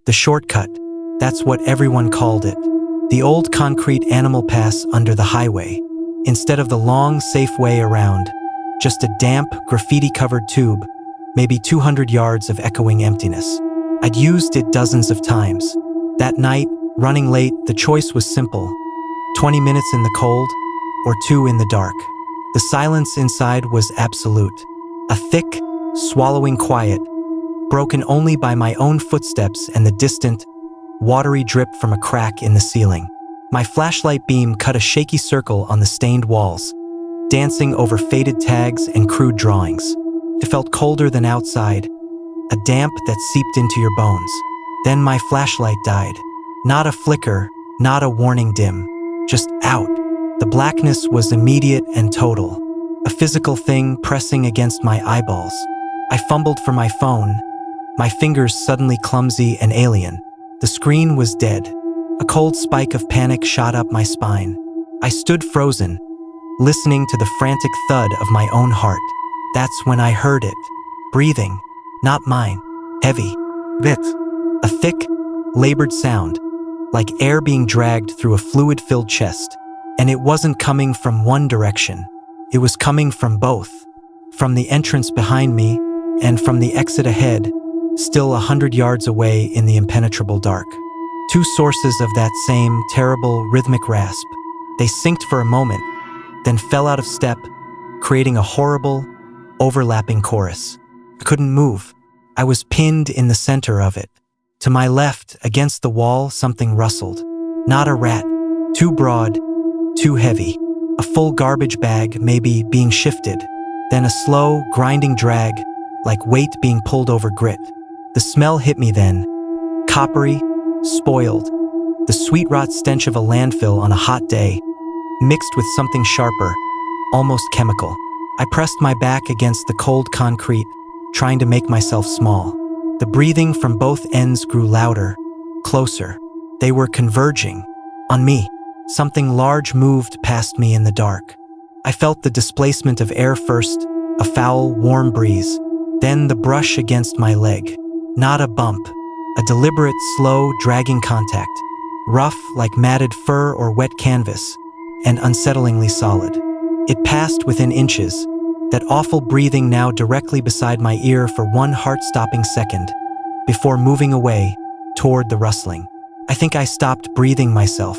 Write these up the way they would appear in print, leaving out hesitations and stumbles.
The shortcut. That's what everyone called it. The old concrete animal pass under the highway. Instead of the long, safe way around, just a damp, graffiti-covered tube, maybe 200 yards of echoing emptiness. I'd used it dozens of times. That night, running late, the choice was simple. 20 minutes in the cold, or 2 in the dark. The silence inside was absolute. A thick, swallowing quiet, broken only by my own footsteps and the distant, watery drip from a crack in the ceiling. My flashlight beam cut a shaky circle on the stained walls, dancing over faded tags and crude drawings. It felt colder than outside, a damp that seeped into your bones. Then my flashlight died. Not a flicker, not a warning dim, just out. The blackness was immediate and total, a physical thing pressing against my eyeballs. I fumbled for my phone, my fingers suddenly clumsy and alien. The screen was dead. A cold spike of panic shot up my spine. I stood frozen, listening to the frantic thud of my own heart. That's when I heard it. Breathing, not mine, heavy. Bit. A thick, labored sound, like air being dragged through a fluid-filled chest. And it wasn't coming from one direction. It was coming from both. From the entrance behind me, and from the exit ahead, still 100 yards away in the impenetrable dark. Two sources of that same terrible rhythmic rasp. They synced for a moment, then fell out of step, creating a horrible, overlapping chorus. I couldn't move. I was pinned in the center of it. To my left, against the wall, something rustled. Not a rat. Too broad, too heavy. A full garbage bag, maybe, being shifted. Then a slow, grinding drag, like weight being pulled over grit. The smell hit me then. Coppery, spoiled. The sweet rot stench of a landfill on a hot day, mixed with something sharper, almost chemical. I pressed my back against the cold concrete, trying to make myself small. The breathing from both ends grew louder, closer. They were converging. On me. Something large moved past me in the dark. I felt the displacement of air first, a foul, warm breeze, then the brush against my leg. Not a bump, a deliberate, slow, dragging contact, rough like matted fur or wet canvas, and unsettlingly solid. It passed within inches, that awful breathing now directly beside my ear for one heart-stopping second, before moving away, toward the rustling. I think I stopped breathing myself.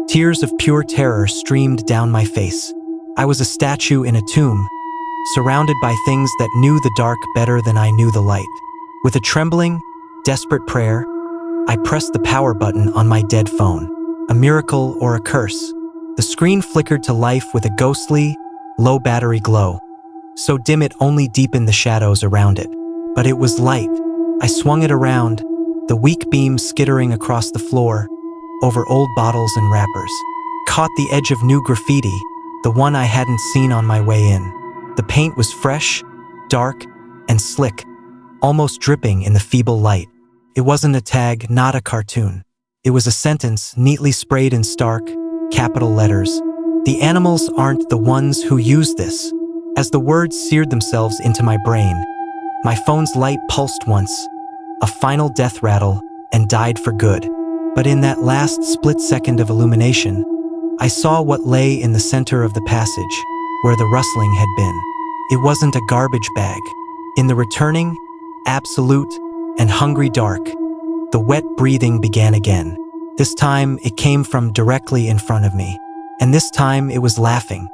Tears of pure terror streamed down my face. I was a statue in a tomb, surrounded by things that knew the dark better than I knew the light. With a trembling, desperate prayer, I pressed the power button on my dead phone. A miracle or a curse. The screen flickered to life with a ghostly, low-battery glow, so dim it only deepened the shadows around it. But it was light. I swung it around, the weak beam skittering across the floor, over old bottles and wrappers. Caught the edge of new graffiti, the one I hadn't seen on my way in. The paint was fresh, dark, and slick, almost dripping in the feeble light. It wasn't a tag, not a cartoon. It was a sentence neatly sprayed in stark, capital letters. The animals aren't the ones who use this. As the words seared themselves into my brain, my phone's light pulsed once, a final death rattle, and died for good. But in that last split second of illumination, I saw what lay in the center of the passage, where the rustling had been. It wasn't a garbage bag. In the returning, absolute, and hungry dark, the wet breathing began again. This time, it came from directly in front of me. And this time, it was laughing.